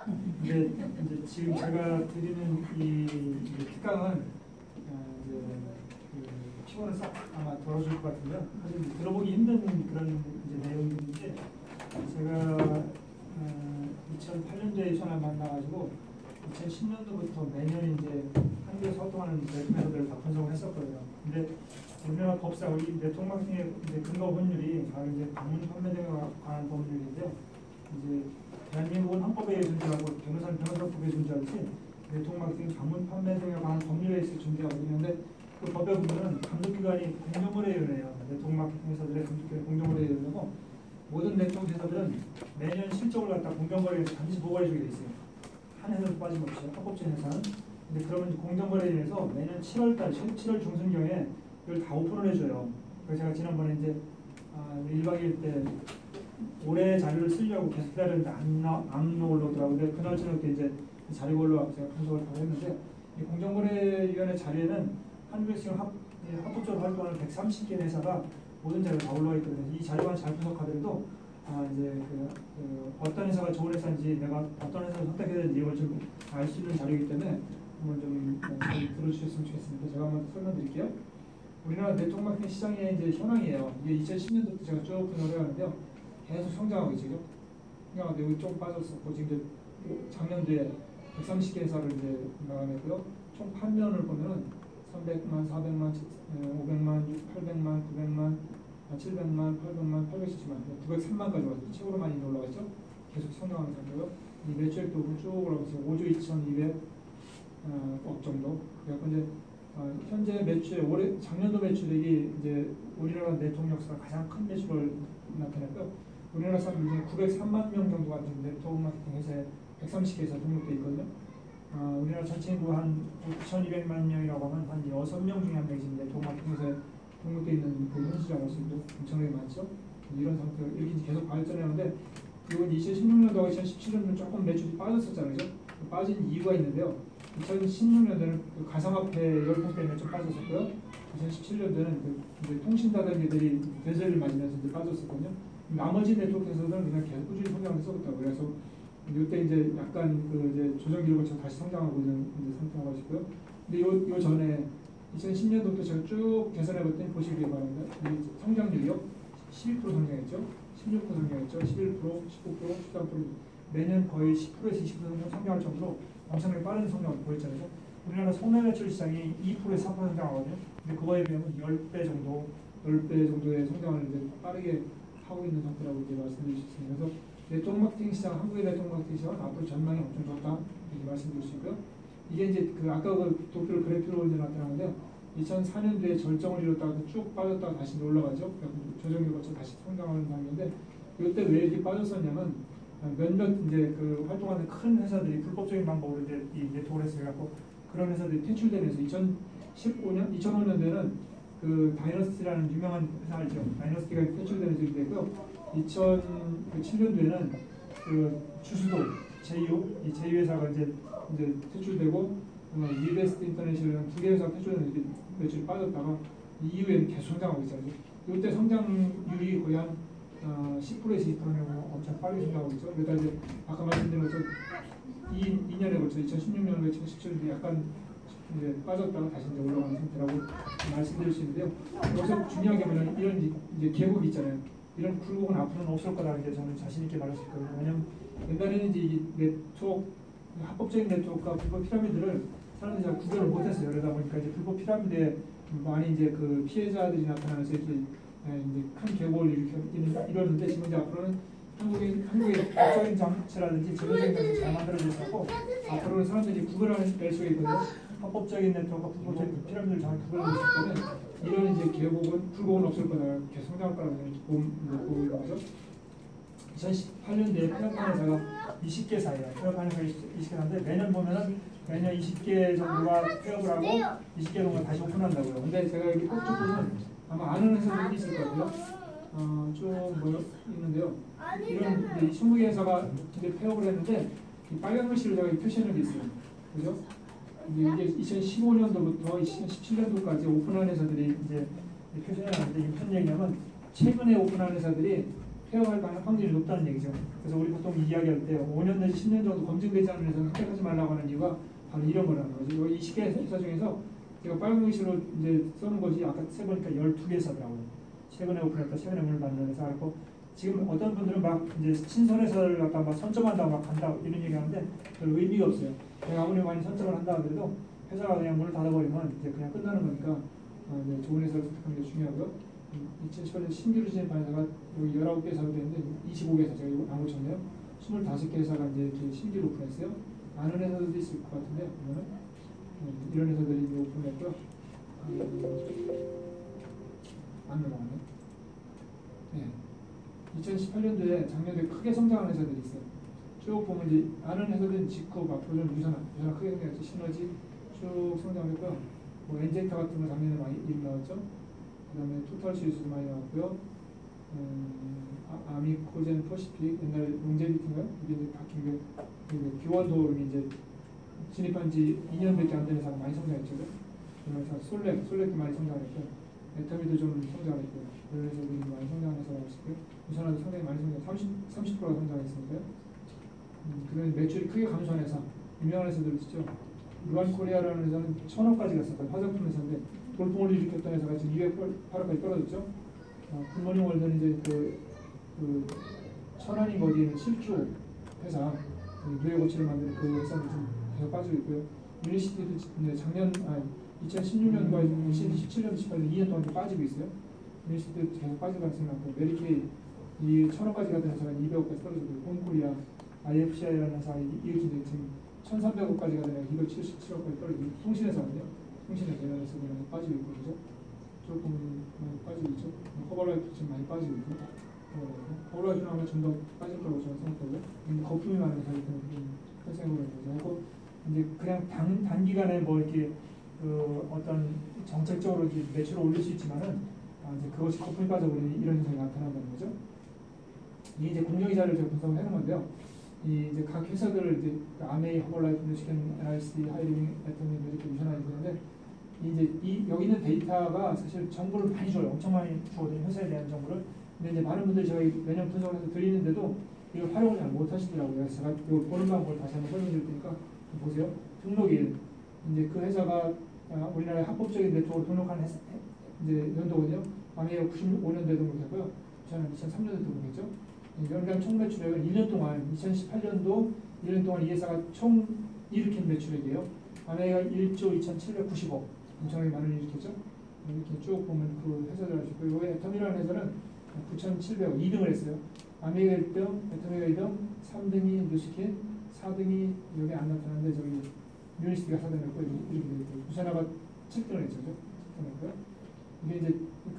근데 이제 지금 제가 드리는 이 특강은 이제 그 피곤을 싹 아마 덜어줄 것 같은데요. 사실 들어보기 힘든 그런 이제 내용인데 제가 2008년도에 전화 만나가지고 2010년도부터 매년 이제 한국에서 활동하는 매트들을 다 분석을 했었거든요. 근데 우리나라 법사 우리 네트워크 마케팅의 이제 근거 법률이 바로 이제 방문 판매 등에 관한 법률인데 이제 대한민국은 헌법에 존재하고 변호사는 변호사법에 존재하듯이 네트워크 마케팅 방문 판매 등에 관한 법률에 있어 존재하거든요. 근데 그 법에 보면은 감독기관이 공정거래위원회예요. 네트워크 마케팅 회사들의 감독기관이 공정거래위원회고 모든 네트워크 회사들은 매년 실적을 갖다 공정거래위원회에 반드시 보고해주게 돼 있어요. 한 회사도 빠짐없이 합법적인 회사는. 근데 그러면 공정거래위원회에서 매년 7월 중순경에 이걸 다 오픈을 해줘요. 그래서 제가 지난번에 이제 1박 2일 때 올해 자료를 쓰려고 계속 기다렸는데 안 올라오더라고요. 근데 그날 저녁 때 이제 자료가 올라와서 제가 분석을 다 했는데 이 공정거래위원회 자료에는 한국에서 지금 합법적으로 활동하는 130개 회사가 모든 자료가 다 올라와 있거든요. 이 자료만 잘 분석하더라도 이제 어떤 회사가 좋은 회사인지 내가 어떤 회사를 선택해야 되는지 이걸 좀 알 수 있는 자료이기 때문에 한번 좀 들어주셨으면 좋겠습니다. 제가 한번 설명드릴게요. 우리나라 네트워크 마케팅 시장의 이제 현황이에요. 이게 2010년도부터 제가 쭉 분석을 해왔는데요. 계속 성장하고 있죠. 성장하고 여기 좀 빠졌었고 지금 이제 작년도에 130개 회사를 이제 나가냈고요. 총 판매원을 보면은 300만, 400만, 500만, 800만, 900만, 700만, 800만, 870만, 903만까지 왔죠. 최고로 많이 올라갔죠. 계속 성장하는 상태고요. 이 매출액도 쭉 올라가서 5조 2,200억 정도. 그래서 이제 현재 매출 올해 작년도 매출액이 이제 우리나라 네트워크 역사 가장 큰 매출을 나타냈고요. 우리나라 사람 중에 903만 명 정도가 지금 네트워크 마케팅 회사에 130개에서 등록돼 있거든요. 우리나라 전체 인구 한 5,200만 명이라고 하면 한 6명 중에 한 명이 지금 네트워크 마케팅 회사에 등록돼 있는 그 현실이라고 할 수 있고 엄청나게 많죠. 이런 상태로 이렇게 계속 발전했는데 이건 2016년도와 2017년도는 조금 매출이 빠졌었잖아요. 그죠? 빠진 이유가 있는데요. 2016년도에는 그 가상화폐 열풍 때문에 좀 빠졌었고요. 2017년도에는 그 통신다단계들이 대세를 맞으면서 이제 빠졌었거든요. 나머지 네트워크에서는 그냥 계속 꾸준히 성장해서 있다고. 그래서 이때 이제 약간 그 이제 조정 기록을 다시 성장하고 있는 이제 상태라고 하시고요. 근데 요 전에 2010년도부터 제가 쭉 계산해봤더니 보시기 바랍니다. 이 성장률이요. 12% 성장했죠. 16% 성장했죠. 11%, 19%, 13% 매년 거의 10%에서 20% 성장할 정도로 엄청나게 빠른 성장을 보였잖아요. 우리나라 소매 매출 시장이 2%에서 3% 성장하거든요. 근데 그거에 비하면 10배 정도의 성장을 이제 빠르게 하고 있는 상태라고 이제 말씀드릴 수 있습니다. 그래서 네트워크 마케팅 시장, 한국의 네트워크 마케팅 시장은 앞으로 전망이 엄청 좋다 이렇게 말씀드릴 수 있고요. 이게 이제 그 아까 그 도표를 그래프로 이제 나타나는데요. 2004년도에 절정을 이뤘다가 쭉 빠졌다가 다시 올라가죠. 조정을 거쳐 다시 성장하는 상황인데 이때 왜 이렇게 빠졌었냐면 몇몇 이제 그 활동하는 큰 회사들이 불법적인 방법으로 이제 이 네트워크를 해갖고 그런 회사들이 퇴출되면서 2005년도에는 그 다이너스티라는 유명한 회사 알죠. 다이너스티가 퇴출되면서 이렇게 되고요. 2007년도에는 그 주수도 제이오 이 제이오 회사가 이제 퇴출되고 리베스트 인터내셔널 2개 회사가 퇴출되면서 매출이 빠졌다가 이후에는 계속 성장하고 있어요. 이때 성장률이 거의 한 10%에서 20%는 엄청 빠르게 성장하고 있죠. 그러다 이제 아까 말씀드린 것처럼 2년에 걸쳐 2016년에 2017년에 약간 이제 빠졌다가 다시 이제 올라가는 상태라고 말씀드릴 수 있는데요. 여기서 중요한 게 뭐냐면 이런 이제 계곡이 있잖아요. 이런 굴곡은 앞으로는 없을 거다 이제 저는 자신 있게 말할 수 있거든요. 왜냐면 옛날에는 이제 이 네트워크 합법적인 네트워크와 불법 피라미드를 사람들이 잘 구별을 못했어요. 그러다 보니까 이제 불법 피라미드에 많이 이제 그 피해자들이 나타나면서 이제 큰 계곡을 이루었는데 지금 이제 앞으로는 한국의 법적인 장치라든지 제도적인 장치 잘 만들어져 있고 앞으로는 사람들이 구별을 낼 수가 있거든요. 합법적인 네트워크와 불법적인 피라미드를 잘 구별할 수 있기 때문에 이런 이제 계곡은 굴곡은 없을 거다. 계속 성장할 거라고 보고 있는 거죠. 2018년도에 폐업한 회사가 20개 사예요. 폐업한 회사가 20개 사인데 매년 보면은 매년 20개 정도가 폐업을 하고 20개 정도가 다시 오픈한다고요. 근데 제가 여기 꼭쭉 보면 아마 아는 회사들이 있을 것 같아요. 좀 있는데요. 이런 20개 회사가 이제 폐업을 했는데 이 빨간 글씨로 제가 표시하는 게 있어요. 그죠? 이게 2015년도부터 2017년도까지 오픈한 회사들이 이제 표시해놨는데 이게 무슨 얘기냐면 최근에 오픈한 회사들이 폐업할 확률이 높다는 얘기죠. 그래서 우리 보통 이야기할 때 5년 내지 10년 정도 검증되지 않은 회사는 선택하지 말라고 하는 이유가 바로 이런 거라는 거죠. 이 20개 회사 중에서 제가 빨간 글씨로 이제 써는 것이 아까 세보니까 12개사더라고요. 최근에 오픈했다, 최근에 문을 닫는 회사 같고, 지금 어떤 분들은 막 이제 신선회사를 갖다 막 선점한다고 막 간다 이런 얘기하는데 별 의미가 없어요. 내가 아무리 많이 선점을 한다 하더라도 회사가 그냥 문을 닫아버리면 이제 그냥 끝나는 거니까 이제 좋은 회사를 선택하는 게 중요하고요. 2018년 신규로 진입한 회사가 여기 19개 회사로 되는데 25개 회사, 제가 이거 안 고쳤네요. 25개 회사가 이제 이렇게 신규로 오픈했어요. 아는 회사들도 있을 것 같은데 이런 회사들이 오픈했고요. 안 넘어가네. 네. 2018년도에 작년에 크게 성장한 회사들이 있어요. 쭉 보면 이제 아는 회사들은 지코, 앞으로 좀 유산화 크게 성장했죠. 시너지 쭉 성장했고요. 뭐 엔제타 같은 거 작년에 많이 일 나왔죠. 그다음에 토탈 시리즈도 많이 나왔고요. 아미코젠 퍼시픽 옛날에 롱제비티인가요? 이게 이제 바뀐 게 기원도 이제 진입한 지 2년밖에 안 된 회사가 많이 성장했죠. 그래서 솔렉도 많이 성장했고, 애터미도 좀 성장했고요. 그런 회사들이 많이 성장한 회사가 있었고요. 유산화도 상당히 많이 성장, 30%가 성장했으니까요. 그다음에 매출이 크게 감소한 회사, 유명한 회사들 있죠. 루안코리아라는 회사는 1,000억까지 갔었던 화장품 회사인데 돌풍을 일으켰던 회사가 지금 208억까지 떨어졌죠. 굿모닝 월드는 이제 그 천안이 거기에 있는 실조 회사, 누에고치를 만드는 그 회사도 좀 계속 빠지고 있고요. 유니시티도 작년 2016년과 2017년, 18년 2년 동안 빠지고 있어요. 유니시티도 계속 빠질 가능성이 많고, 메리케이 이 1,000억까지 갔던 회사가 200억까지 떨어졌고요. 홈코리아, IFCI라는 회사 이렇게 지금 1,300억까지 가던 277억까지 떨어지고, 통신회사거든요. 통신회 대면에서 그냥 빠지고 있고, 그죠? 조금 많이 빠지고 있죠. 허벌라이프 지금 많이 빠지고 있고, 허벌라이프는 아마 좀 더 빠질 거라고 저는 생각하고요. 근데 거품이 많은 회사기 때문에 큰 생각을 하고, 이제 그냥 단기간에 뭐 이렇게 어떤 정책적으로 매출을 올릴 수 있지만은 이제 그것이 거품이 빠져버리는 이런 현상이 나타난다는 거죠. 이게 이제 공정위 자료를 제가 분석을 해놓은 건데요. 이 이제 각 회사들을 이제 아메이, 허벌라이프, 미시간, NRC, 하이링, 애터미 이렇게 유산하게 되는데, 이제 여기 있는 데이터가 사실 정보를 많이 줘요. 엄청 많이 주거든요. 회사에 대한 정보를. 근데 이제 많은 분들이 저희 매년 분석을 해서 드리는데도 이걸 활용을 잘 못하시더라고요. 그래서 제가 이거 보는 방법을 다시 한번 설명드릴 테니까 보세요. 등록일, 이제 그 회사가 우리나라의 합법적인 네트워크로 등록한 이제 연도거든요. 아메이가 95년도에 등록했고요. 저는 2003년도에 등록했죠. 연간 총 매출액은 1년 동안 2018년도 1년 동안 이 회사가 총 일으킨 매출액이에요. 아메이가 1조 2,790억, 엄청나게 많은 일으켰죠. 이렇게 쭉 보면 그 회사들 하시고, 요 애터미라는 회사는 9,700억 2등을 했어요. 아메이가 1등, 애터미가 2등, 3등이 뉴스킨, 4등이 여기 안 나타나는데 저기 유니시티가 4등 했고, 이렇게 되고, 유산화가 7등을 했죠. 7등 했고요. 이게 이제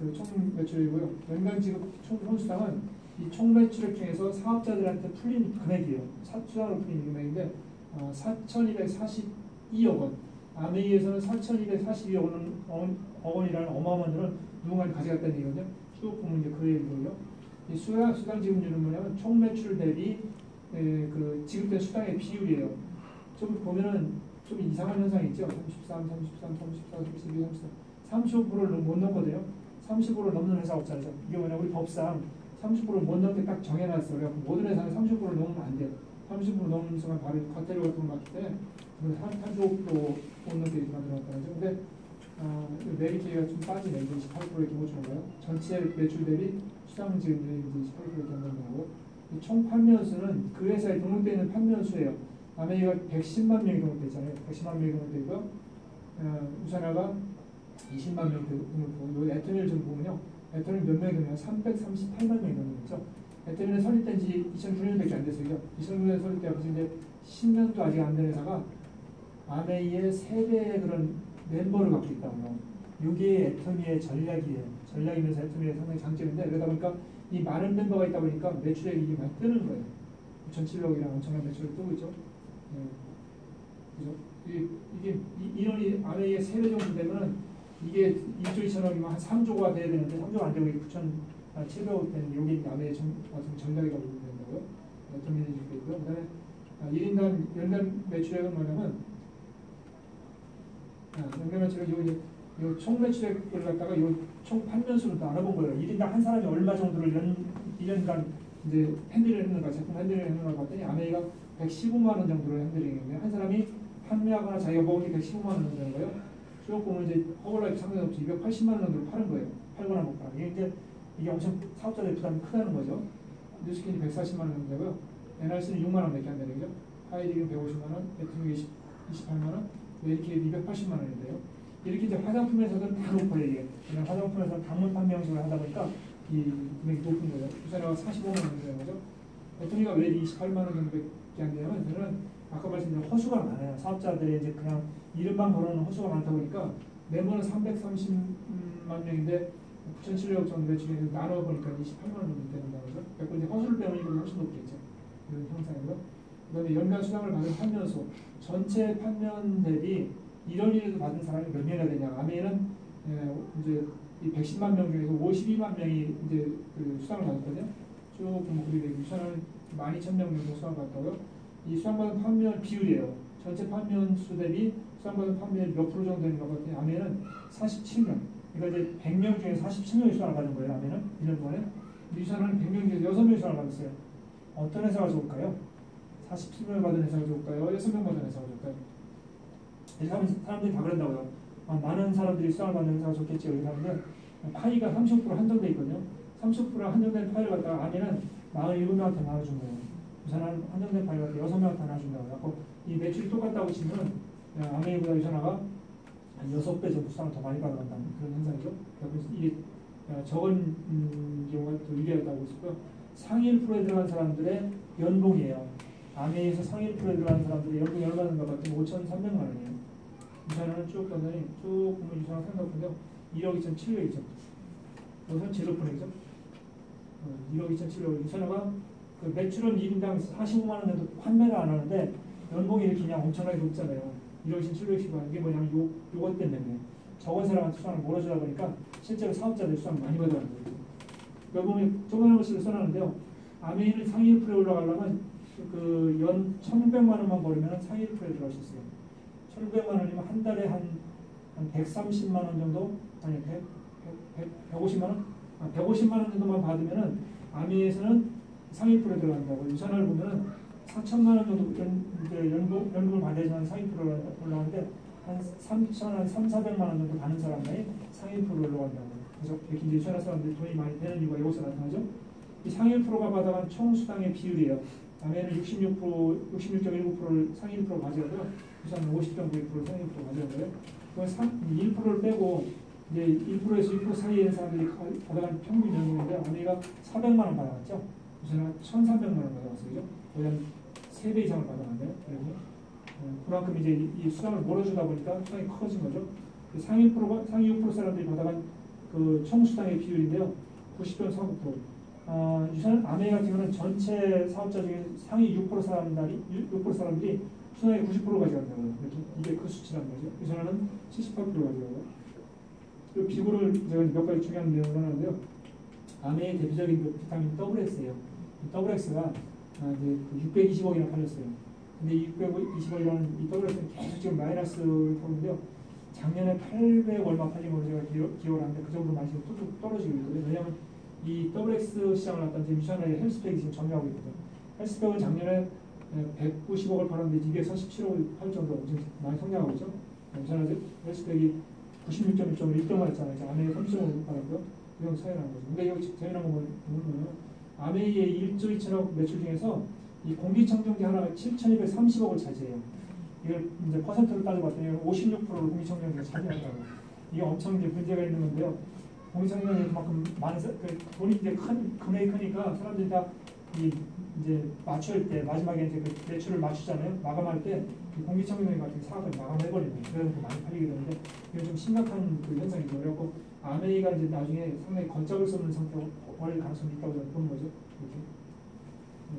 그 총 매출이고요. 연간 지급 총 손수당은 이 총 매출액 중에서 사업자들한테 풀린 금액이에요. 수당으로 풀린 금액인데 4,242억 원. 아메이에서는 4,242억 원이라는 어마어마한 돈을 누군가 가져갔다는 얘기거든요. 쭉 보면 이제 그 얘기고요. 이 수당 지급률은 뭐냐면 총 매출 대비 그 지급된 수당의 비율이에요. 좀 보면은 좀 이상한 현상이 있죠. 33, 33, 34, 32, 34, 35%를 못 넘거든요. 30% 넘는 회사 없잖아요. 이게 뭐냐, 우리 법상 30%를 못 넘게 딱 정해놨어요. 그래서 모든 회사는 30%를 넘으면 안 돼요. 30% 넘는 순간 바로 과태료 같은 걸 맞기 때문에 35% 못 넘게 이렇게 만들어놨다는 거죠. 근데 메리케이가 좀 빠지네. 이제 28%의 기본적으로요. 전체 매출 대비 수당 지급률이 이제 28% 이렇게 한다는 거고, 총 판매원수는 그 회사에 등록되어 있는 판매원수예요. 아메이가 110만 명이 등록되어 있잖아요. 110만 명이 등록되어 있고요. 우산화가 20만 명이 등록되고, 요 애터미를 좀 보면요. 애터미 몇 명이 되면 338만 명이 등록됐죠. 애터미는 설립된 지 2009년밖에 안 됐어요. 2009년에 설립되고 이제 10년도 아직 안 된 회사가 아메이의 3배의 그런 멤버를 갖고 있다고요. 이게 애터미의 전략이에요. 전략이면서 애터미의 상당히 장점인데, 그러다 보니까 이 많은 멤버가 있다 보니까 매출액이 많이 뜨는 거예요. 9,700억이랑 엄청난 매출을 뜨고 있죠. 그죠? 이게 인원이 아메이의 3배 정도 되면은 이게 1조 2천억이면 한 3조가 돼야 되는데 3조가 안 되고 9,700억 되는 이게 아메이의 전략이라고 보면 된다고요. 애터미는 이렇게 있고요. 그 다음에 1인당 연간 매출액은 뭐냐면 연간 매출액 요 총 매출액을 갖다가 요 총 판매수로 또 알아본 거예요. 1인당 한 사람이 얼마 정도를 1년간 이제 핸들링을 했는가, 제품 핸들링을 했는가 봤더니 아메이가 115만 원 정도로 핸들링했는데 한 사람이 판매하거나 자기가 먹은 게 115만 원 정도 되는 거예요. 쭉 보면 이제 허블라이프 상대없이 280만 원 정도로 파는 거예요. 팔거나 먹거나. 이게 엄청 사업자들의 부담이 크다는 거죠. 뉴스킨이 140만 원 정도 되고요. NRC는 6만 원밖에 안 되는 거죠. 하이딩은 150만 원, 배트믹이 28만 원, 이렇게 280만 원인데요. 이렇게 이제 화장품에서는 다 높아요, 이게. 그냥 화장품에서는 단문 판매 형식으로 하다 보니까 이 금액이 높은 거예요. 유사라가 45만 원 정도 되는 거죠. 배터리가 왜 28만 원 정도밖에 안 되냐면, 저는 아까 말씀드린 허수가 많아요. 사업자들이 이제 그냥 이름만 걸어놓은 허수가 많다 보니까 매번 330만 명인데 9,700억 정도 매출이 나눠보니까 28만 원 정도 된다는 거죠. 그래서 이제 허수를 빼면 이보다 훨씬 높겠죠. 이런 형상이고요. 그다음에 연간 수당을 받은 판매수, 전체 판매 대비 1월 1일도 받은 사람이 몇 명이나 되냐. 아메이는 이제 이 110만 명 중에서 52만 명이 이제 그 수당을 받았거든요. 쭉 보면 그게 유산은 12,000명 정도 수당을 받았고요. 이 수당받은 판매원 비율이에요. 전체 판매원 수 대비 수당받은 판매원 몇 프로 정도 되는가 봤더니 아메이는 47명. 그러니까 이제 100명 중에 47명이 수당을 받은 거예요. 아메이는 1년 동안에. 유산은 100명 중에서 6명이 수당을 받았어요. 어떤 회사가 좋을까요? 47명을 받은 회사가 좋을까요? 6명 받은 회사가 좋을까요? 사람들이 다 그런다고요. 많은 사람들이 수당을 받는 회사가 좋겠지. 이렇게 하는데 파이가 30% 한정돼 있거든요. 30% 한정된 파이를 갖다가 아메는 47명한테 나눠준 거예요. 유산은 한정된 파이를 갖다가 6명한테 나눠준다고. 그래서 이 매출이 똑같다고 치면 아메이보다 유산화가 한 6배 정도 수당을 더 많이 받아간다는 그런 현상이죠. 그래서 이게 적은 경우가 더 유리하다고 있고요. 상위 1%에 들어간 사람들의 연봉이에요. 아메이에서 상위 1%에 들어간 사람들의 연봉이 얼마 되는가 봤더니 5,300만 원이에요. 유산화는 쭉 보더니 쭉 보면 유산화 생각보다 1억 2,700이죠. 우선 제로 분액이죠. 1억 2,700. 유산화가 그 매출은 1인당 45만 원 정도 판매를 안 하는데 연봉이 이렇게 그냥 엄청나게 높잖아요. 1억 2,700씩 하는 게 뭐냐면 요것 때문에 적은 사람한테 수당을 몰아주다 보니까 실제로 사업자들이 수당을 많이 받아가는 거예요. 연봉이 조그마한 것을 써놨는데요. 아메이는 상위 1%에 올라가려면 그 연 1,600만 원만 벌으면 상위 1%에 들어갈 수 있어요. 1,600만 원이면 한 달에 한 130만 원 정도, 아니 150만 원? 150만 원 정도만 받으면은 아미에서는 상위 1%에 들어간다고. 유산을 보면은 4천만 원 정도 연금을 받아야지만 상위 1%에 올라가는데 한 3,400만 원 정도 받는 사람들이 상위 1%에 올라간다고. 그래서 이렇게 이제 유산할 사람들이 돈이 많이 되는 이유가 여기서 나타나죠. 이 상위 1%가 받아간 총 수당의 비율이에요. 아메는 66.19%를 상위 1% 가져가고요. 유산은 50.92%를 상위 1% 가져간 거예요. 그 1%를 빼고 이제 1%에서 2% 사이에 있는 사람들이 받아간 평균 연금인데 아메가 400만 원 받아갔죠. 유산은 1,300만 원 받아갔어요. 그죠? 거의 한 3배 이상을 받아갔네요. 그리고 그만큼 이제 이 수당을 몰아주다 보니까 수당이 커진 거죠. 상위 6% 사람들이 받아간 그 총 수당의 비율인데요. 90.49%. 유산 아메 같은 경우는 전체 사업자 중에 상위 6% 사람들이 수당의 90% 가져간다고요. 이게 그 수치라는 거죠. 유산은 78% 가져가고요. 이 비구를 제가 몇 가지 중요한 내용을 하는데요. 아메의 대표적인 그 비타민 WX예요. WX가 이제 620억이나 팔렸어요. 근데 620억이라는 이 WX는 계속 지금 마이너스를 타고 있는데요. 작년에 800 얼마 팔린 걸로 제가 기억을 하는데 그 정도 많이 뚝뚝 떨어지고 있거든요. 왜냐하면 이 WX 시장을 갖다 지금 유산의 헬스팩이 지금 점유하고 있거든요. 헬스팩은 작년에 190억을 팔았는데 이게 47억을 팔 정도로 지금 많이 성장하고 있죠. 유산의 헬스팩이 96.1점을 1등만 했잖아요. 아메이 30억을 팔았고요. 그 정도 차이 나는 거죠. 근데 이거 재미난 거 보면 아메이의 1조 2천억 매출 중에서 이 공기청정기 하나가 7,230억을 차지해요. 이걸 이제 퍼센트를 따져봤더니 56%를 공기청정기가 차지한다고. 이게 엄청 이제 문제가 있는 건데요. 공기청정기 그만큼 많은 돈이 이제 큰 금액이 크니까 사람들이 다 이제 맞출 때 마지막에 이제 그 매출을 맞추잖아요. 마감할 때 공기청정기 같은 사업을 마감해버리는 그래서 많이 팔리게 되는데 이게 좀 심각한 그 현상이죠. 그래갖고 아메이가 이제 나중에 상당히 걷잡을 수 없는 상태로 벌 가능성이 있다고 저는 보는 거죠. 이렇게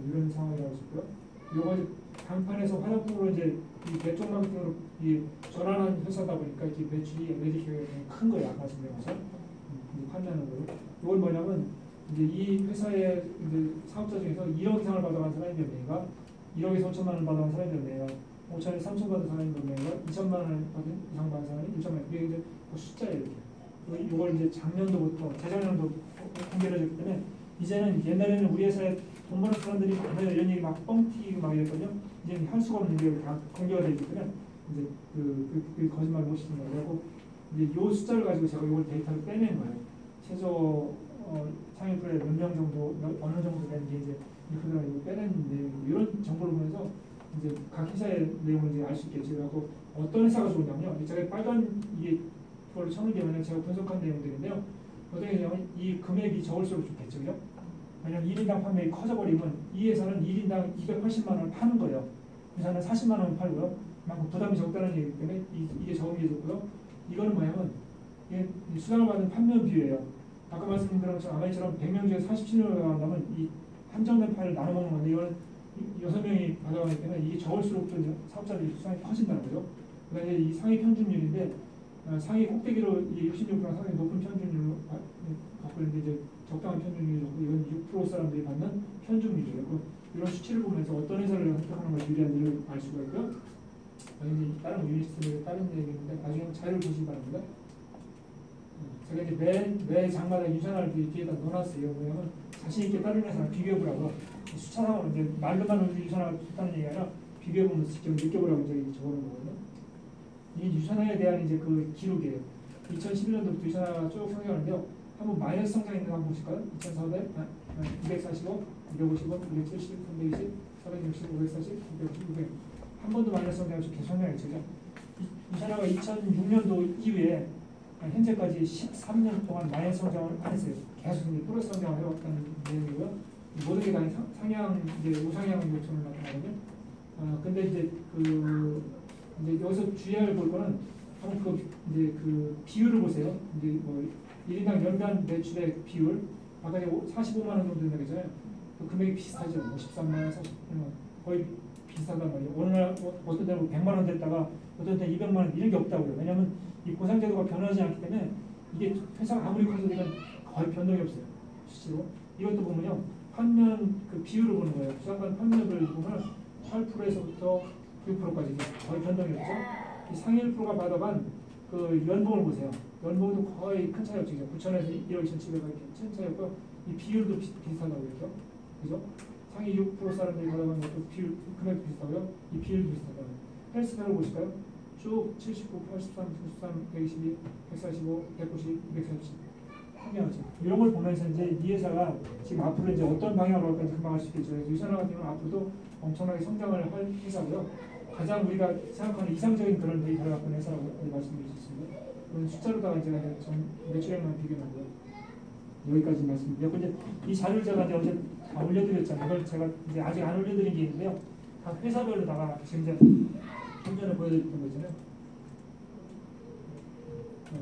이런 상황이라고 싶고요. 요거 이제 강판에서 화장품으로 이제 이 대쪽 마케팅으로 이 전환한 회사다 보니까 이게 매출이 메디케어가 큰 거예요. 아까 말씀드린 판매하는 거예요. 이건 뭐냐면 이제 이 회사의 이제 사업자 중에서 1억 이상을 받아간 사람이 몇 명인가, 1억에서 5천만 원 받아간 사람이 몇 명인가, 5천에서 3천 받은 사람이 몇 명인가, 2천만 원 이상 받은 사람이 1천만 원. 이게 이제 그 숫자예요. 이렇게. 이걸 이제 작년도부터 재작년도 공개를 해줬기 때문에 이제는 옛날에는 우리 회사의 돈 버는 사람들이 많아요. 이런 얘기 막 뻥튀기 막 이랬거든요. 이제 할 수가 없는 게 다 공개가 되기 때문에 이제 그 거짓말 못 시키는 거고 이제 요 숫자를 가지고 제가 이걸 데이터를 빼낸 거예요. 최저 상위 프로에 몇 명 정도 어느 정도 되는 게 이제 그대로 이거 빼냈는데 이런 정보를 보면서 이제 각 회사의 내용을 이제 알 수 있겠죠. 그래서 어떤 회사가 좋냐면요. 제가 빨간 이게 그걸 쳐놓으면 제가 분석한 내용들인데요. 어떻게 되냐면 이 금액이 적을수록 좋겠죠. 그죠? 왜냐면 1인당 판매가 커져버리면 이 회사는 1인당 280만 원을 파는 거예요. 회사는 40만 원 팔고요. 그만큼 부담이 적다는 얘기이기 때문에 이게 적은 게 좋고요. 이거는 뭐냐면 이게 수당을 받은 판매 비율이에요. 아까 말씀드린 것처럼 아마이처럼 100명 중에 47명을 나간다면 이 한정된 파일을 나눠 먹는 건데 이거는 6명이 받아가기 때문에 이게 적을수록 좀 사업자들이 수당이 커진다는 거죠. 그다음에 이 상위 평균율인데 상위 꼭대기로 이 66%가 상당히 높은 평균율로 갖고 있는데 이제 적당한 평균율이 좋고 이건 6% 사람들이 받는 평균율이에요. 이런 수치를 보면서 어떤 회사를 선택하는 것이 유리한지를 알 수가 있고요. 이제 다른 유니스트의 다른 얘기인데 나중에 자료를 보시기 바랍니다. 제가 이제 매 장마다 유산을 뒤에다 넣어놨어요. 왜냐면 자신 있게 다른 회사랑 비교해보라고 수차상으로 이제 말로만 유산을 좋다는 얘기가 아니라 비교해보면서 직접 느껴보라고 이제 적어놓은 거거든요. 이 유산화에 대한 이제 그 기록이에요. 2011년도부터 유산화가 쭉 성장하는데요. 한번 마이너스 성장 있는 거 한번 보실까요? 2,400, 245, 255, 270, 320, 460, 540, 250, 600. 한 번도 마이너스 성장이 계속 성장했죠. 유산화가 2006년도 이후에 현재까지 13년 동안 마이너스 성장을 안 했어요. 계속 이제 플러스 성장을 해왔다는 내용이고요. 모든 게 다 상향, 이제 우상향 요청을 나타나거든요. 근데 이제 이제 여기서 주의할 볼 거는 한번 이제 그 비율을 보세요. 이제 뭐 1인당 연간 매출의 비율, 아까 45만 원 정도 된다고 했잖아요. 그 금액이 비슷하죠. 53만 원, 40만 원 거의 비슷하단 말이에요. 어느 날 어떤 때는 100만 원 됐다가 어떤 때는 200만 원 이런 게 없다고요. 왜냐하면 이 보상제도가 변하지 않기 때문에 이게 회사가 아무리 커져도 거의 변동이 없어요. 수치로. 이것도 보면요. 판면 그 비율을 보는 거예요. 부산간 판매를 보면 8%에서부터 9%까지 거의 변동이 없죠. 이 상위 1%가 받아간 그 연봉을 보세요. 연봉도 거의 큰 차이 없죠. 9천에서 1억 2,700가 큰 차이였고 이 비율도 비슷하다고 그랬죠. 그죠? 상위 6% 사람들이 받아간 것도 비율, 금액도 비슷하고요. 이 비율도 비슷하다고. 헬스장을 보실까요? 쭉 79, 83, 93, 122, 145, 190, 240. 상향하죠. 이런 걸 보면서 이제 이 회사가 지금 앞으로 이제 어떤 방향으로 갈 건지 금방 알 수 있겠죠. 유산화 같은 경우는 앞으로도 엄청나게 성장을 할 회사고요. 가장 우리가 생각하는 이상적인 그런 데이터를 갖고 있는 회사라고 말씀드릴 수 있습니다. 그런 숫자로다가 이제 매출액만 비교하고요. 여기까지 말씀드리고요. 이제 이 자료를 제가 이제 어제 다 올려드렸잖아요. 이걸 제가 이제 아직 안 올려드린 게 있는데요. 각 회사별로다가 지금 이제 좀 전에 보여드렸던 거 있잖아요.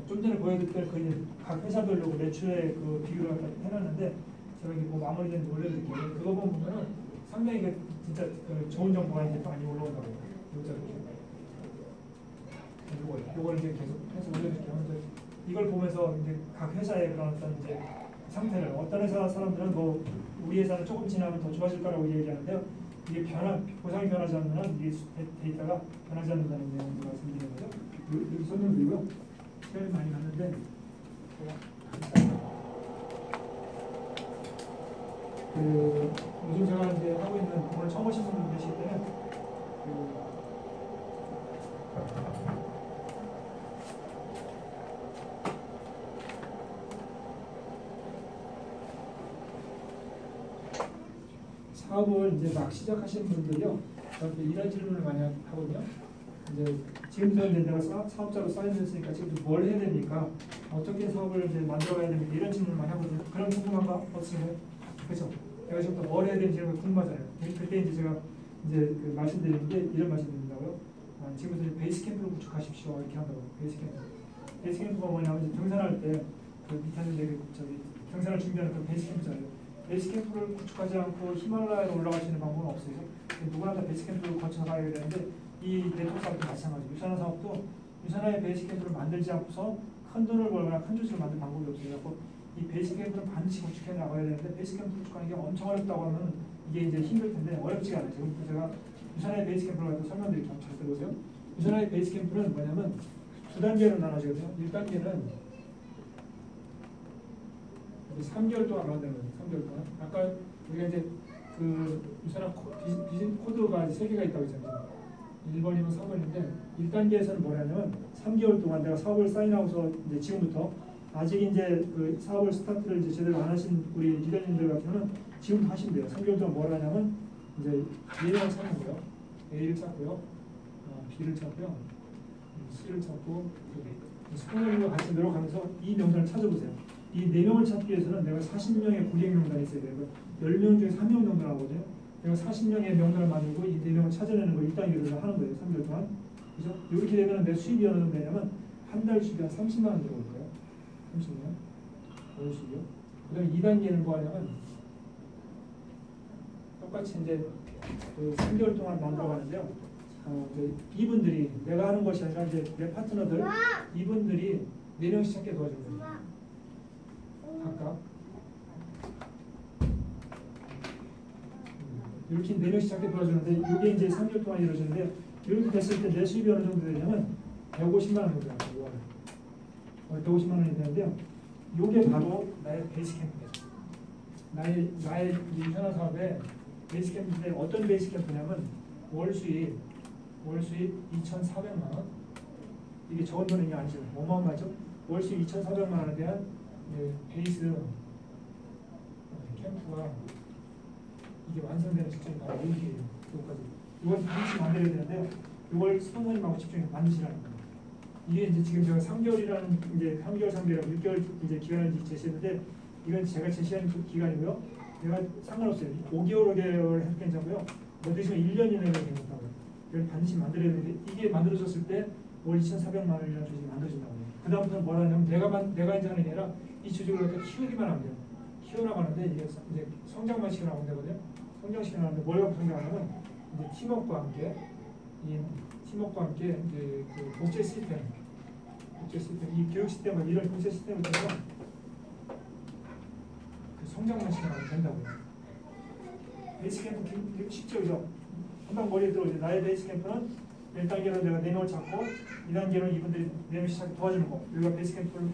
좀 전에 보여드렸던 각 회사별로 그 매출의 그 비율을 갖다 해놨는데 제가 이게 뭐 마무리된 올려드릴게요. 그거 보면은 상당히 그 진짜 그 좋은 정보가 이제 많이 올라온다고. 요걸 이제 계속 해서 올려드릴게요. 이걸 보면서 이제 각 회사의 그런 어떤 이제 상태를 어떤 회사 사람들은 뭐 우리 회사는 조금 지나면 더 좋아질 거라고 얘기하는데요. 이게 보상이 변하지 않는 한 이 데이터가 변하지 않는다는 내용을 말씀드리는 거죠. 여기 설명드리고요. 시간이 많이 갔는데 요즘 제가 이제 하고 있는 오늘 처음 오신 분들 계시기 때문에 사업을 이제 막 시작하시는 분들이요, 저한테 이런 질문을 많이 하거든요. 이제 지금부터 이제 내가 사업자로 쌓여있으니까 지금부터 뭘 해야 됩니까? 어떻게 사업을 이제 만들어가야 됩니까? 이런 질문을 많이 하거든요. 그런 궁금한 거 없으세요? 그렇죠? 내가 지금부터 뭘 해야 되는지 이런 거 궁금하잖아요. 그때 이제 제가 이제 그 말씀드리는 게 이런 말씀드린다고요. 지금부터 이제 베이스 캠프를 구축하십시오. 이렇게 한다고. 베이스 캠프. 베이스 캠프가 뭐냐면 이제 등산할 때 그 밑에는 이제 등산을 준비하는 그 베이스 캠프잖아요. 베이스 캠프를 구축하지 않고 히말라야로 올라갈 수 있는 방법은 없어요. 누구나 다 베이스 캠프를 거쳐가야 되는데 이 네트워크 사업도 마찬가지고 유산화 사업도 유산화의 베이스 캠프를 만들지 않고서 큰 돈을 벌거나 큰 조직을 만들 방법이 없어요. 그래서 이 베이스 캠프는 반드시 구축해 나가야 되는데 베이스 캠프 구축하는 게 엄청 어렵다고 하면 이게 이제 힘들 텐데 어렵지가 않아요. 지금부터 제가 유산화의 베이스 캠프를 갖다 설명드릴게요. 잘 들어보세요. 유산화의 베이스 캠프는 뭐냐면 두 단계로 나눠지거든요. 1단계는 3개월 동안 만드는 거예요. 3개월 동안. 아까 우리가 이제 그 유산화 비즈니스 코드가 3개가 있다고 했잖아요. 1번이고 3번인데 1단계에서는 뭐냐면 3개월 동안 내가 사업을 사인하고서 이제 지금부터 아직 이제 그 사업을 스타트를 이제 제대로 안 하신 우리 리더님들 같은 경우는 지금부터 하시면 돼요. 3개월 동안 뭘 하냐면 이제 A를 찾는 거예요. A를 찾고요. B를 찾고요. C를 찾고 스포너님과 같이 노력하면서 이 명단을 찾아보세요. 이 4명을 찾기 위해서는 내가 40명의 고객 명단이 있어야 돼요. 10명 중에 3명 정도 나오거든요. 내가 40명의 명단을 만들고 이 4명을 찾아내는 걸 1단계로 하는 거예요. 3개월 동안. 그죠? 이렇게 되면 내 수입이 어느 정도 되냐면 한 달 수입이 한 30만 원 들어올 거예요. 30만 월 수입이요. 그 다음에 2단계는 뭐 하냐면 똑같이 이제 그 3개월 동안 만들어가는데요. 이제 이분들이 내가 하는 것이 아니라 이제 내 파트너들 이분들이 4명씩 찾게 도와주는 거예요. 각각 이렇게 4명씩 찾게 도와주는데 이게 이제 3개월 동안 이루어지는데 이렇게 됐을 때 내 수입이 어느 정도 되냐면 150만 원 정도 돼요. 150만 원이 되는데요. 이게 바로 나의 베이스 캠프예요. 나의 유산화 사업의 베이스 캠프인데 어떤 베이스 캠프냐면 월 수입 2,400만 원. 이게 적은 돈이 아니죠. 어마어마하죠. 월 수입 2,400만 원에 대한 베이스 캠프가 이게 완성되는 시점이 바로 여기에요. 여기까지. 이건 반드시 만들어야 되는데요. 이걸 스폰서님하고 집중해서 만드시라는 거예요. 이게 이제 지금 제가 3개월이라는 이제 3개월이라고 6개월 이제 기간을 제시했는데 이건 제가 제시한 기간이고요. 내가 상관없어요. 5개월 해도 괜찮고요. 뭐 드시면 1년 이내로 괜찮다고요. 이걸 반드시 만들어야 되는데 이게 만들어졌을 때 월 2,400만 원이라는 조직이 만들어진다고 해요. 그 다음부터는 뭐라 하냐면 내가 이제 하는 게 아니라 이 조직을 갖다 키우기만 하면 돼요. 키워나가는데 이게 이제 성장만 시켜나가면 되거든요. 성장시켜나가는데 뭘 갖고 성장하냐면 이제 팀워크와 함께 이제 그 복제 시스템, 이 교육 시스템과 이런 복제 시스템을 통해서 그 성장만 시켜나가면 된다고요. 베이스 캠프 쉽죠, 그죠? 한방 머리에 들어오죠. 나의 베이스 캠프는 1단계로 내가 4명을 찾고 2단계로 이분들이 4명씩 찾고 도와주는 거. 여기가 베이스 캠프를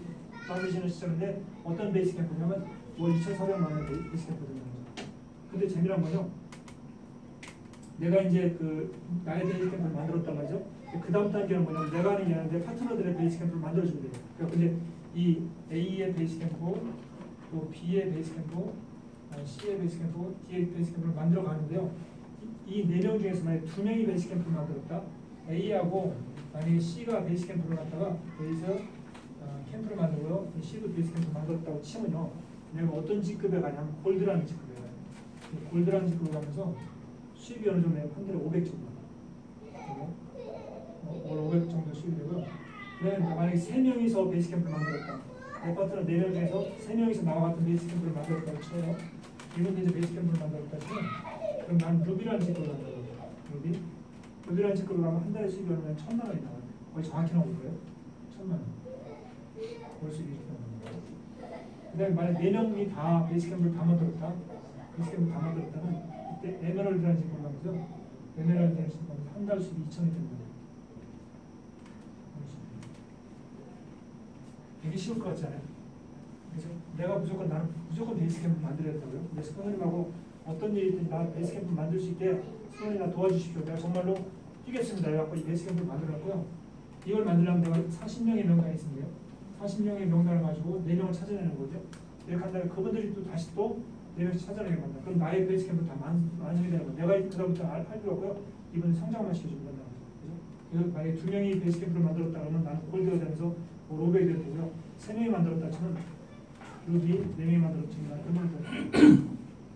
만드시는 시점인데 어떤 베이스 캠프냐면 월 2,400만 원의 베이스 캠프 되는 거죠. 근데 재미난 건요. 내가 이제 그 나의 베이스 캠프를 만들었단 말이죠. 그 다음 단계는 뭐냐면 내가 하는 게 아니라 내 파트너들의 베이스 캠프를 만들어주면 돼요. 그러니까 근데 이 A의 베이스 캠프, 또 B의 베이스 캠프, C의 베이스 캠프, D의 베이스 캠프를 만들어 가는데요. 이 4명 중에서 만약에 2명이 베이스 캠프를 만들었다. A하고 만약에 C가 베이스 캠프를 갖다가 베이스 캠프를 만들고요. C도 베이스 캠프를 만들었다고 치면요. 내가 어떤 직급에 가냐면 골드라는 직급에 가요. 골드라는 직급을 가면서 수입이 어느 정도 한 달에 500 정도. 월 500 정도 수입이 되고요. 그다음에 만약에 3명이서 베이스 캠프를 만들었다. 내 파트너 4명 중에서 3명이서 나와 같은 베이스 캠프를 만들었다고 쳐요. 이분도 이제 베이스 캠프를 만들었다 치면 그럼 난 루비라는 직급을 만들어요. 루비라는 직급으로 가면 한 달에 수입이 얼마면 1,000만 원이 나와요. 거의 정확히 나올 거예요. 1,000만 원. 월 수입이 이렇게 나옵니다. 그 다음에 만약 4명이 다 베이스 캠프를 다 만들었다. 베이스 캠프를 다 만들었다면 이때 에메랄드라는 직급을 가면서 에메랄드라는 직급을 가면서 한 달 수입이 2,000이 됩니다. 되게 쉬울 것 같지 않아요? 그래서 나는 무조건 베이스 캠프 만들어야 된다고요. 근데 스포너님하고 어떤 일이 있든지 나 베이스 캠프 만들 수 있게 스포너님이나 도와주십시오. 내가 정말로 뛰겠습니다. 그래갖고 이 베이스 캠프를 만들었고요. 이걸 만들려면 내가 40명의 명단이 있습니다. 40명의 명단을 가지고 4명을 찾아내는 거죠. 이렇게 한 다음에 그분들이 또 다시 또 4명씩 찾아내게 만든다. 그럼 나의 베이스 캠프 다 완성이 되는 거예요. 내가 그다음부터 할 필요 없고요. 이분은 성장만 시켜주면 된다는 거죠. 그래서 만약에 2명이 베이스 캠프를 만들었다 그러면 나는 골드가 되면서 500이 되고요. 3명이 만들었다 치면 루비, 4명이 만들었지만 그러면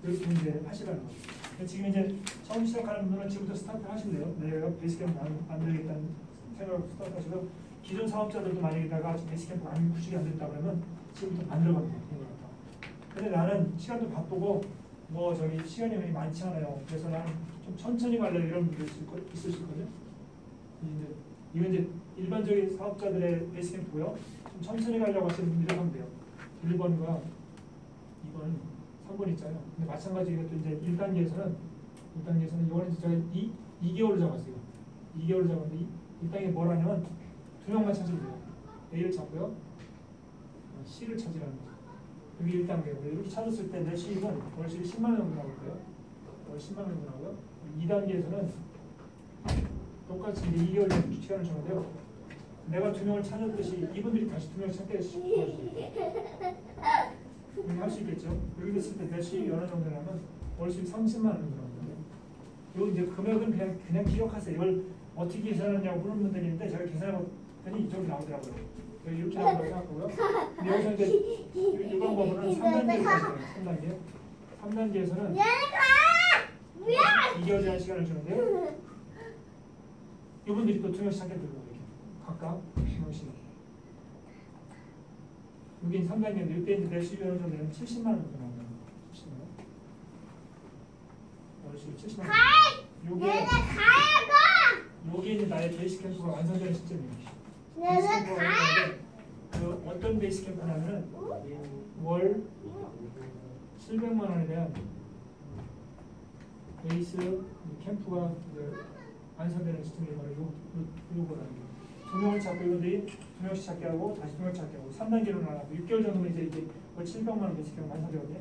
이렇게 이제 하시라는 거죠. 지금 이제 처음 시작하는 분들은 지금부터 스타트 하실래요? 내가 베이스 캠프 만들겠다는 생각으로 스타트 하시고 기존 사업자들도 만약에 내가 베이스 캠프 구축이 안 됐다 그러면 지금부터 만들어갑니다. 근데 나는 시간도 바쁘고 뭐 저기 시간이 많지 않아요. 그래서 나는 좀 천천히 갈래 이런 분들 있을 수 있거든요. 이건 이제 일반적인 사업자들의 베이스 캠프고요. 좀 천천히 가려고 하시는 분들이 하면 돼요. 1번과 2번, 3번 있잖아요. 근데 마찬가지 이것도 이제 1단계에서는 이거는 제가 2개월을 잡았어요. 2개월을 잡았는데 1단계 뭘 하냐면 2명만 찾으면 돼요. A를 찾고요. C를 찾으라는 거죠. 여기 1단계고 이렇게 찾았을 때 내 수입은 월 수입 10만 원 정도 나올 거예요. 월 10만 원 정도 나오고요. 2단계에서는 똑같이 2개월 시간을 주는데요. 내가 2명을 찾았듯이 이분들이 다시 2명을 찾게 할 수 있겠죠. 여기 됐을 때 내 수입이 어느 정도냐면 월 수입 30만 원 정도 나오거든요. 요 이제 금액은 그냥 기억하세요. 이걸 어떻게 계산하냐고 물은 분들이 있는데 제가 계산해봤더니 이쪽이 나오더라고요. 여기 이렇게 나온다고 생각하고요. 근데 여기서 이제 이 방법은 3단계로 가요. 3단계. 3단계에서는 2개월 제한 시간을 주는데요. 이분들이 또 2명씩 찾게 되고 이렇게 각각 2명씩. 여기 3단계인데 이때 이제 내 수입이 어느 정도 되면 70만 원 정도 나옵니다. 70만 원. 월 수입 70만 원. 요게 이제 나의 베이스 캠프가 완성되는 시점입니다. 베이스 캠프가 완성되는데 그 어떤 베이스 캠프냐면은 월 700만 원에 대한 베이스 캠프가 완성되는 시점이 바로 요거랍니다. 2명을 찾고 이분들이 2명씩 찾게 하고 다시 2명 찾게 하고 3단계로 나가고 6개월 정도면 이제 월 700만 원 베이스 캠프 완성되거든요.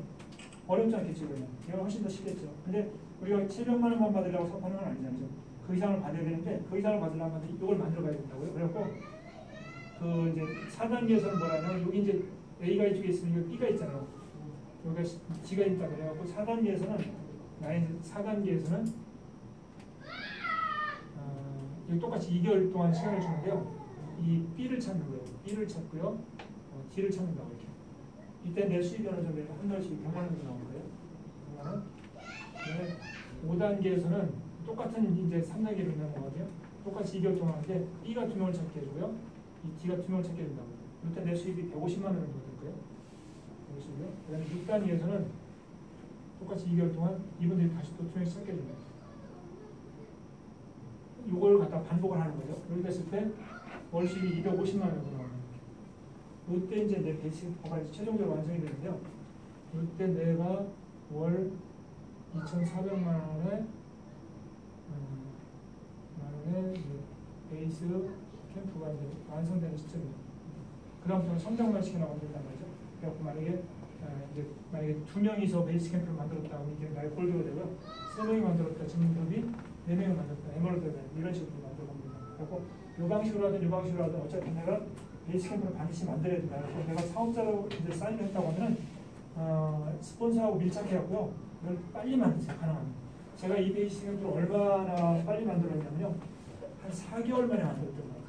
어렵지 않겠죠, 그러면. 이거 훨씬 더 쉽겠죠. 근데 우리가 700만 원만 받으려고 섭하는 건 아니잖아요. 그 이상을 받아야 되는데 그 이상을 받으려면 이걸 만들어 가야 된다고요. 그래갖고 그 이제 4단계에서는 뭐라면 여기 이제 A가 이쪽에 있으면 여기 B가 있잖아요. 여기가 G가 있다 그래갖고 4단계에서는 여기 똑같이 2개월 동안 시간을 주는데요. 이 B를 찾는 거예요. B를 찾고요. D를 찾는다고 이렇게. 이때 내 수입이 어느 정도 한 달씩 100만 원 정도 나오는 거예요. 100만 원. 5단계에서는 똑같은 이제 3단계로 있는 거거든요. 똑같이 2개월 동안 하는데 B가 2명을 찾게 해주고요. 이 D가 2명을 찾게 된다고. 이때 내 수입이 150만 원 정도 될 거예요. 150이요. 그 다음에 6단계에서는 똑같이 2개월 동안 이분들이 다시 또 2명씩 찾게 됩니다. 이걸 갖다 반복을 하는 거죠. 여기 됐을 때 월 수입이 250만 원 정도 나옵니다. 이때 이제 내 베이스 캠프가 최종적으로 완성이 되는데요. 이때 내가 월 2,400만 원에 베이스 캠프가 이제 완성되는 시점입니다. 그 다음부터는 성장만 시켜나가면 된단 말이죠. 그래서 만약에 2명이서 베이스 캠프를 만들었다 하면 이게 나의 골드가 되고요. 3명이 만들었다 증명급이 4명이 만들었다 에메랄드가 되는 이런 식으로 만들어가면 됩니다. 그래서 이 방식으로 하든 어차피 내가 베이스 캠프를 반드시 만들어야 된다. 그래서 내가 사업자로 이제 사인을 했다고 하면 스폰서하고 밀착해갖고요. 이걸 빨리 만드세요. 가능하면. 제가 이 베이스 캠프를 얼마나 빨리 만들었냐면요. 한 4개월 만에 만들었던 거예요.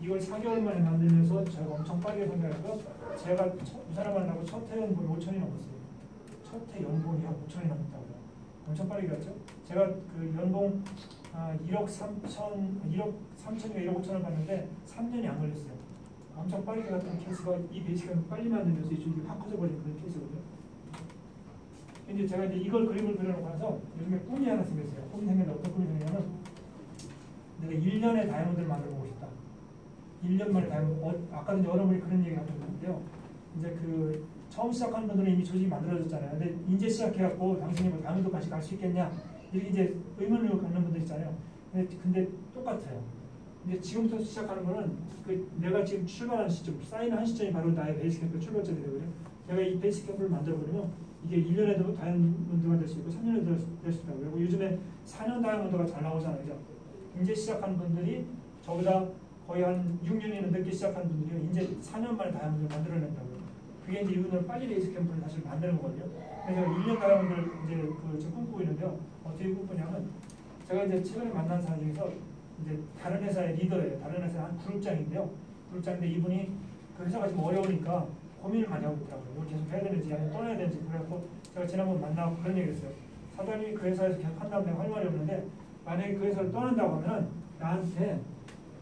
이걸 4개월 만에 만들면서 제가 엄청 빠르게 성장해서 제가 이 사람 만나고 첫 해 연봉이 5천이 넘었어요. 첫 해 연봉이 한 5천이 넘었다고요. 엄청 빠르게 갔죠. 제가 그 연봉 1억 3천인가 1억 5천을 받는데 3년이 안 걸렸어요. 엄청 빠르게 갔던 케이스가 이 베이스 캠프 빨리 만들면서 이쪽이 확 커져버린 그런 케이스거든요. 이제 제가 이제 이걸 그림을 그려놓고 나서 요즘에 꿈이 하나 생겼어요. 꿈이 생겼는데 어떤 꿈이 생겼냐면 내가 1년에 다이아몬드를 만들어보고 싶다. 1년 만에 다이아몬드. 아까도 이제 여러분이 그런 얘기 하셨는데요. 이제 그 처음 시작하는 분들은 이미 조직이 만들어졌잖아요. 근데 이제 시작해갖고 당신이 뭐 다이아몬드까지 갈 수 있겠냐? 이렇게 이제 의문을 갖는 분들 있잖아요. 근데 똑같아요. 근데 지금부터 시작하는 거는 그 내가 지금 출발하는 시점, 사인한 시점이 바로 나의 베이스 캠프 출발점이 되거든요. 제가 이 베이스 캠프를 만들어버리면 이게 1년에도 다이아몬드가 될 수 있고 3년에도 될 수 있다고. 그리고 요즘에 4년 다이아몬드가 잘 나오잖아요. 그죠? 이제 시작하는 분들이 저보다 거의 한 6년이나 늦게 시작하는 분들이 이제 4년 만에 다이아몬드를 만들어낸다고요. 그게 이제 이분들 빨리 베이스 캠프를 다시 만드는 거거든요. 그래서 1년 다이아몬드를 이제 지금 꿈꾸고 있는데요. 어떻게 꿈꾸냐면 제가 이제 최근에 만난 사람 중에서 이제 다른 회사의 리더예요. 다른 회사의 한 그룹장인데요. 그룹장인데 이분이 그 회사가 좀 어려우니까 고민을 많이 하고 있더라고요. 이걸 계속 해야 되는지 아니면 떠나야 되는지. 그래서 제가 지난번 만나고 그런 얘기를 했어요. 사장님이 그 회사에서 계속 한다면 내가 할 말이 없는데 만약에 그 회사를 떠난다고 하면 나한테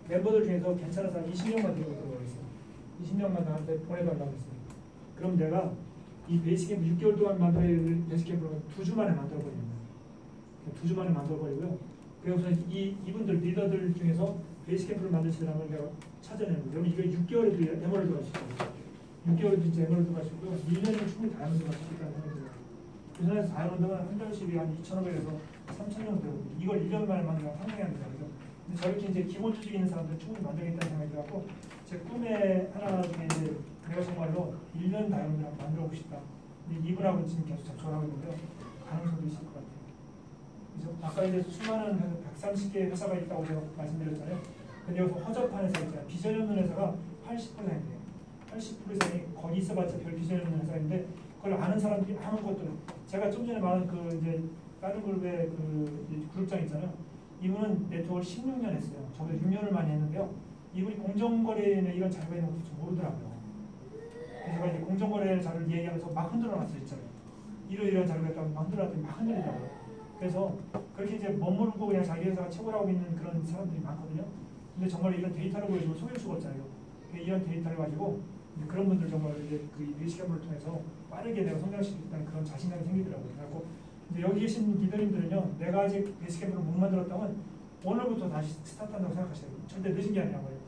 멤버들 중에서 괜찮은 사람 20명만 데리고 들어가겠어요. 20명만 나한테 보내달라고 했어요. 그럼 내가 이 베이스 캠프 6개월 동안 만들어야 될 베이스 캠프를 2주 만에 만들어버리는 거예요. 2주 만에 만들어버리고요. 그래서 이분들 리더들 중에서 베이스 캠프를 만들 사람을 내가 찾아내는 거예요. 이게 6개월에도 에머럴드 갈 수 있어요. 6개월에도 이제 에머럴드 갈 수 있고요. 1년이면 충분히 다이아몬드 갈 수 있다는 생각이 들어요. 그 전에서 다이아몬드가 한 달씩이 한 2,500에서 3,000 정도 되거든요. 이걸 1년 만에 만들면 상당히 합니다. 근데 저렇게 이제 기본 조직이 있는 사람들은 충분히 만들겠다는 생각이 들었고 제 꿈의 하나 중에 이제 내가 정말로 1년 다이아몬드를 만들어보고 싶다. 근데 이분하고 지금 계속 접촉을 하고 있는데요. 가능성도 있을 것 같아요. 그죠? 아까 이제 수많은 130개 회사가 있다고 제가 말씀드렸잖아요. 근데 여기서 허접한 회사 있잖아요. 비전 없는 회사가 80%예요. 80% 이상이 거기 있어봤자 별 비전 없는 회사인데 그걸 아는 사람들이 아무것도 제가 좀 전에 말한 그 이제 다른 그룹의 그 그룹장 있잖아요. 이분은 네트워크를 16년 했어요. 저보다 6년을 많이 했는데요. 이분이 공정거래에 이런 자료가 있는 것도 모르더라고요. 그래서 제가 이제 공정거래 자료를 얘기하면서 막 흔들어놨어요. 있잖아요. 이런 자료가 있다고 막 흔들어놨더니 막 흔들리더라고요. 그래서 그렇게 이제 머무르고 그냥 자기 회사가 최고라고 믿는 그런 사람들이 많거든요. 근데 정말 이런 데이터를 보여주면 속일 수가 없잖아요. 이런 데이터를 가지고 그런 분들 정말 이제 그 리스캠을 통해서 빠르게 내가 성장시키겠다는 그런 자신감이 생기더라고요. 그래서 이제 여기 계신 리더님들은요, 내가 아직 베이스캠프를 못 만들었다면 오늘부터 다시 스타트한다고 생각하셔야 돼요. 절대 늦은 게 아니라고요.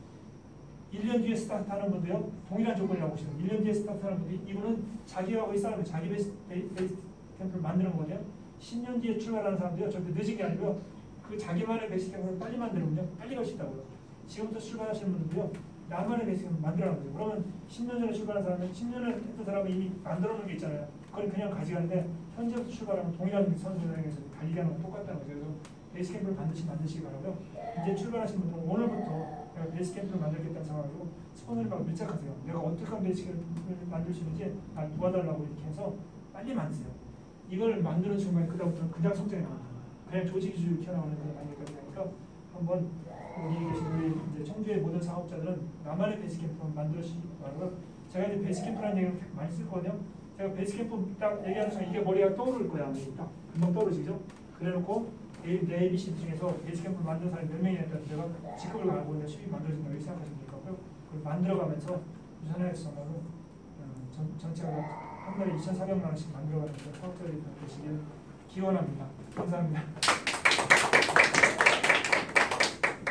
1년 뒤에 스타트하는 분도요, 동일한 조건이라고 보시면 1년 뒤에 스타트하는 분이 이분은 자기하고 이 사람이 자기 베이스캠프를 만드는 거거든요. 10년 뒤에 출발하는 사람도요, 절대 늦은 게 아니고요. 그 자기만의 베이스캠프를 빨리 만들면요, 빨리 갈 수 있다고요. 지금부터 출발하시는 분들도요, 나만의 베이스캠프를 만들어가는 거죠. 그러면 10년 전에 출발한 사람은 10년을 했던 사람은 이미 만들어 놓은 게 있잖아요. 그걸 그냥 가져가는데 현재부터 출발하면 동일한 선수들에게서 달리기 하는 건 똑같다는 거죠. 그래서 베이스캠프를 반드시 만드시기 바라고요. 이제 출발하신 분들은 오늘부터 내가 베이스캠프를 만들겠다는 생각으로 손을 막 밀착하세요. 내가 어떻게 하면 베이스캠프를 만들 수 있는지 날 도와달라고 이렇게 해서 빨리 만드세요. 이걸 만드는 순간 그다음부터는 그냥 성장이 나옵니다. 그냥 조직주의 튀어나오는 그런 만들까지 하니까 한번 여기 계신 우리 이제 청주의 모든 사업자들은 나만의 베이스캠프를 만들어주시기 바라고요. 제가 이제 베이스캠프라는 얘기를 많이 쓰거든요. 제가 베이스캠프 딱 얘기하는 순간 이게 머리가 떠오를 거야. 딱 금방 떠오르시죠? 그래놓고 내 ABC 중에서 베이스캠프를 만든 사람이 몇 명이나 있다면 제가 직급을 알고 있는 수입이 만들어진다고 이렇게 생각하시면 될 것 같고요. 그걸 만들어가면서 유선화에서는 전체가 한 달에 2,400만 원씩 만들어가는 사업자들이 되시길 기원합니다. 감사합니다.